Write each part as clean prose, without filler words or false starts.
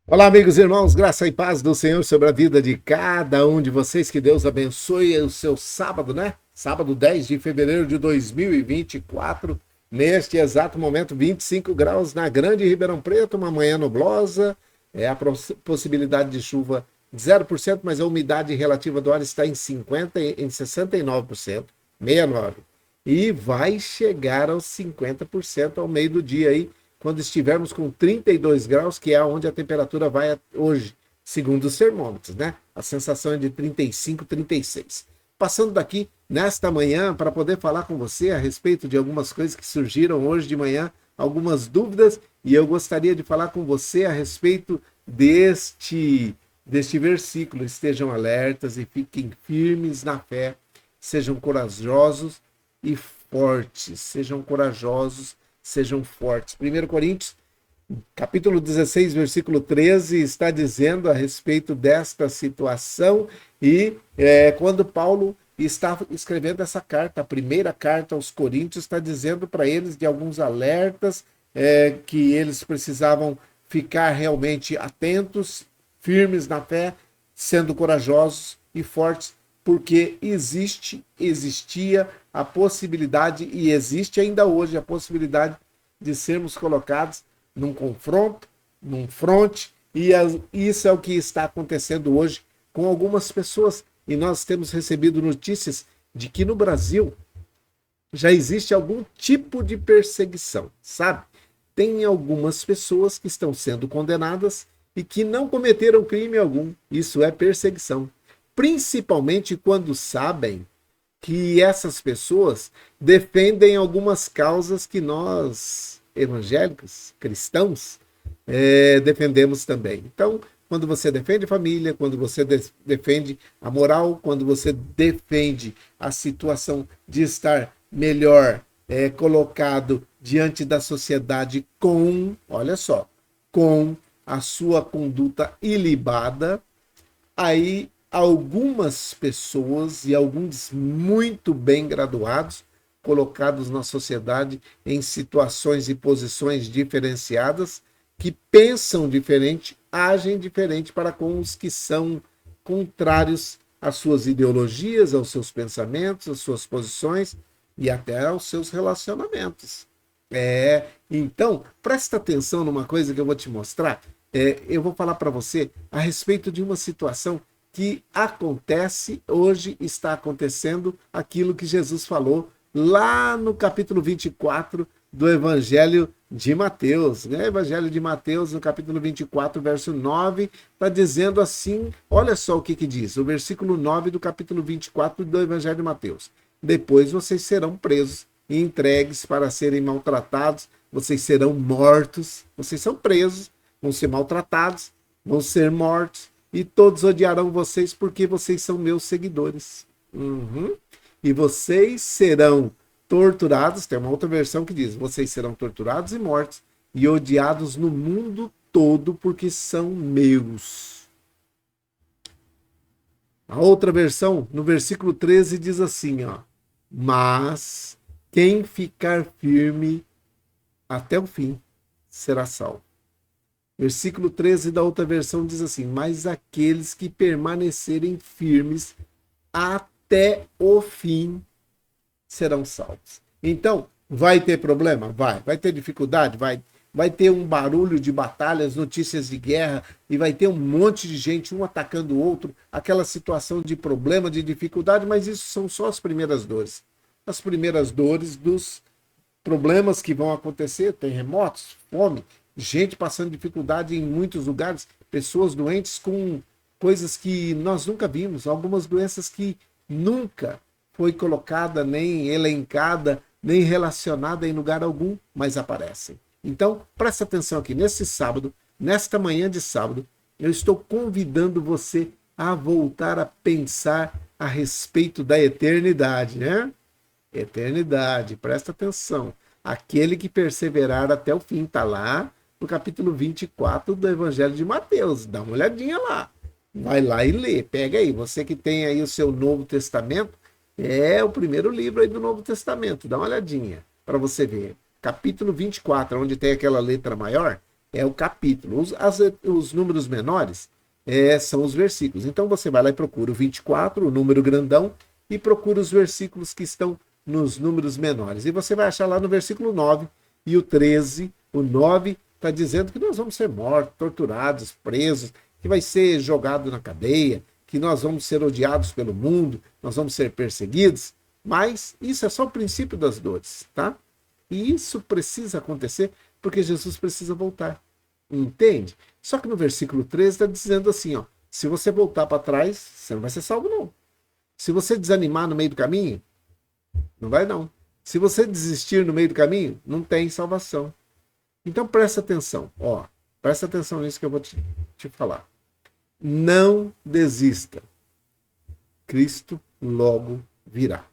Olá, amigos e irmãos, graça e paz do Senhor sobre a vida de cada um de vocês. Que Deus abençoe o seu sábado, né? Sábado 10 de fevereiro de 2024. Neste exato momento, 25 graus na Grande Ribeirão Preto, uma manhã nublosa. A possibilidade de chuva 0%, mas a umidade relativa do ar está em 69%, 69. E vai chegar aos 50% ao meio do dia aí, quando estivermos com 32 graus, que é onde a temperatura vai hoje, segundo os termômetros, né? A sensação é de 35, 36. Passando daqui nesta manhã para poder falar com você a respeito de algumas coisas que surgiram hoje de manhã, algumas dúvidas, e eu gostaria de falar com você a respeito deste versículo. Estejam alertas e fiquem firmes na fé, sejam corajosos e fortes, sejam corajosos, sejam fortes. 1 Coríntios, capítulo 16, versículo 13, está dizendo a respeito desta situação e quando Paulo está escrevendo essa carta, a primeira carta aos Coríntios, está dizendo para eles de alguns alertas que eles precisavam ficar realmente atentos, firmes na fé, sendo corajosos e fortes, porque existia a possibilidade, e existe ainda hoje a possibilidade de sermos colocados num confronto, num fronte, e isso é o que está acontecendo hoje com algumas pessoas. E nós temos recebido notícias de que no Brasil já existe algum tipo de perseguição, sabe? Tem algumas pessoas que estão sendo condenadas e que não cometeram crime algum. Isso é perseguição. Principalmente quando sabem que essas pessoas defendem algumas causas que nós, evangélicos, cristãos, defendemos também. Então, quando você defende família, quando você defende a moral, quando você defende a situação de estar melhor colocado diante da sociedade com, olha só, com a sua conduta ilibada, aí algumas pessoas e alguns muito bem graduados, colocados na sociedade em situações e posições diferenciadas, que pensam diferente, agem diferente para com os que são contrários às suas ideologias, aos seus pensamentos, às suas posições e até aos seus relacionamentos. Então, presta atenção numa coisa que eu vou te mostrar. Eu vou falar para você a respeito de uma situação que acontece, hoje está acontecendo aquilo que Jesus falou lá no capítulo 24 do Evangelho de Mateus. Né? Evangelho de Mateus, no capítulo 24, verso 9, está dizendo assim, olha só o que diz, o versículo 9 do capítulo 24 do Evangelho de Mateus. Depois vocês serão presos e entregues para serem maltratados, vocês serão mortos, vocês são presos, vão ser maltratados, vão ser mortos, e todos odiarão vocês porque vocês são meus seguidores. E vocês serão torturados, tem uma outra versão que diz, vocês serão torturados e mortos, e odiados no mundo todo porque são meus. A outra versão, no versículo 13, diz assim, ó, mas quem ficar firme até o fim será salvo. Versículo 13 da outra versão diz assim, mas aqueles que permanecerem firmes até o fim serão salvos. Então, vai ter problema? Vai ter dificuldade? Vai ter um barulho de batalhas, notícias de guerra, e vai ter um monte de gente, um atacando o outro, aquela situação de problema, de dificuldade, mas isso são só as primeiras dores. As primeiras dores dos problemas que vão acontecer, terremotos, fome, gente passando dificuldade em muitos lugares, pessoas doentes com coisas que nós nunca vimos, algumas doenças que nunca foi colocada, nem elencada, nem relacionada em lugar algum, mas aparecem. Então, presta atenção aqui, nesse sábado, nesta manhã de sábado, eu estou convidando você a voltar a pensar a respeito da eternidade, né? Eternidade, presta atenção. Aquele que perseverar até o fim, está lá no capítulo 24 do Evangelho de Mateus. Dá uma olhadinha lá. Vai lá e lê. Pega aí. Você que tem aí o seu Novo Testamento, é o primeiro livro aí do Novo Testamento. Dá uma olhadinha para você ver. Capítulo 24, onde tem aquela letra maior, é o capítulo. Os números menores são os versículos. Então você vai lá e procura o 24, o número grandão, e procura os versículos que estão nos números menores. E você vai achar lá no versículo 9 e o 13, o 9 está dizendo que nós vamos ser mortos, torturados, presos, que vai ser jogado na cadeia, que nós vamos ser odiados pelo mundo, nós vamos ser perseguidos. Mas isso é só o princípio das dores, tá? E isso precisa acontecer porque Jesus precisa voltar. Entende? Só que no versículo 13 está dizendo assim, ó, se você voltar para trás, você não vai ser salvo, não. Se você desanimar no meio do caminho, não vai não. Se você desistir no meio do caminho, não tem salvação. Então presta atenção, ó, presta atenção nisso que eu vou te falar. Não desista. Cristo logo virá.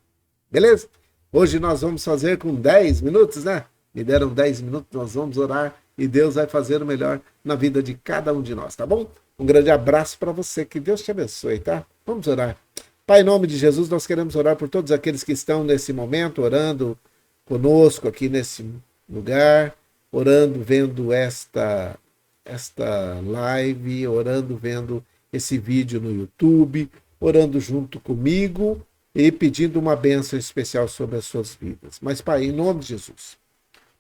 Beleza? Hoje nós vamos fazer com 10 minutos, né? Me deram 10 minutos, nós vamos orar e Deus vai fazer o melhor na vida de cada um de nós, tá bom? Um grande abraço para você, que Deus te abençoe, tá? Vamos orar. Pai, em nome de Jesus, nós queremos orar por todos aqueles que estão nesse momento, orando conosco aqui nesse lugar, orando, vendo esta live, orando, vendo esse vídeo no YouTube, orando junto comigo e pedindo uma bênção especial sobre as suas vidas. Mas, Pai, em nome de Jesus,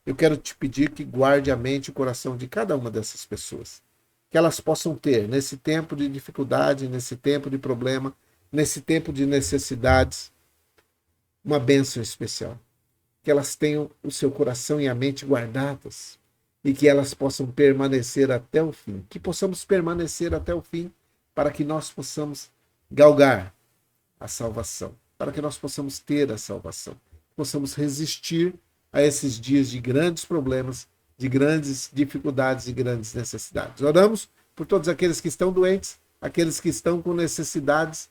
eu quero te pedir que guarde a mente e o coração de cada uma dessas pessoas, que elas possam ter, nesse tempo de dificuldade, nesse tempo de problema, nesse tempo de necessidades, uma bênção especial. Que elas tenham o seu coração e a mente guardadas e que elas possam permanecer até o fim. Que possamos permanecer até o fim para que nós possamos galgar a salvação, para que nós possamos ter a salvação, possamos resistir a esses dias de grandes problemas, de grandes dificuldades e grandes necessidades. Oramos por todos aqueles que estão doentes, aqueles que estão com necessidades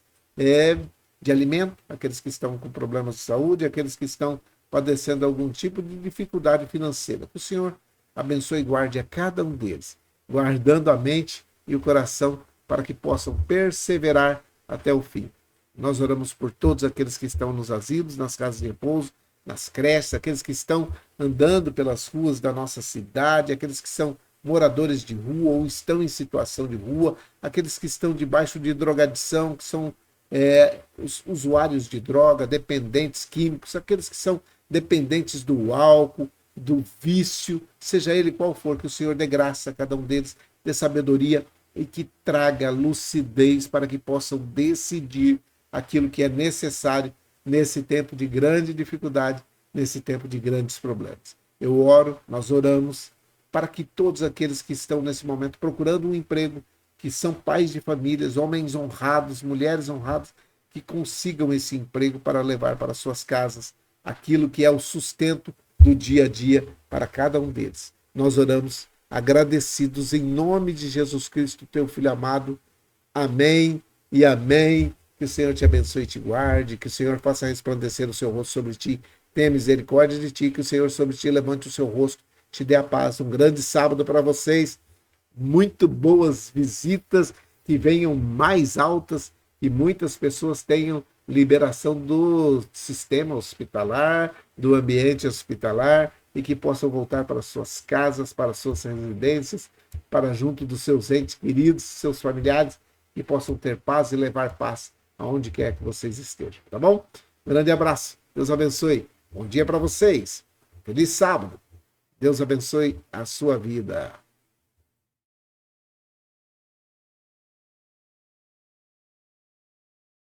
de alimento, aqueles que estão com problemas de saúde, aqueles que estão padecendo algum tipo de dificuldade financeira. Que o Senhor abençoe e guarde a cada um deles, guardando a mente e o coração para que possam perseverar até o fim. Nós oramos por todos aqueles que estão nos asilos, nas casas de repouso, nas creches, aqueles que estão andando pelas ruas da nossa cidade, aqueles que são moradores de rua ou estão em situação de rua, aqueles que estão debaixo de drogadição, que são os usuários de droga, dependentes químicos, aqueles que são dependentes do álcool, do vício, seja ele qual for, que o Senhor dê graça a cada um deles, dê sabedoria e que traga lucidez para que possam decidir aquilo que é necessário nesse tempo de grande dificuldade, nesse tempo de grandes problemas. Eu oro, nós oramos para que todos aqueles que estão nesse momento procurando um emprego, que são pais de famílias, homens honrados, mulheres honradas, que consigam esse emprego para levar para suas casas aquilo que é o sustento do dia a dia para cada um deles. Nós oramos agradecidos em nome de Jesus Cristo, teu Filho amado. Amém e amém. Que o Senhor te abençoe e te guarde, que o Senhor faça resplandecer o seu rosto sobre ti, tenha misericórdia de ti, que o Senhor sobre ti levante o seu rosto, te dê a paz. Um grande sábado para vocês, muito boas visitas, que venham mais altas e muitas pessoas tenham liberação do sistema hospitalar, do ambiente hospitalar e que possam voltar para suas casas, para suas residências, para junto dos seus entes queridos, seus familiares, que possam ter paz e levar paz aonde quer que vocês estejam, tá bom? Grande abraço, Deus abençoe, bom dia para vocês, feliz sábado, Deus abençoe a sua vida.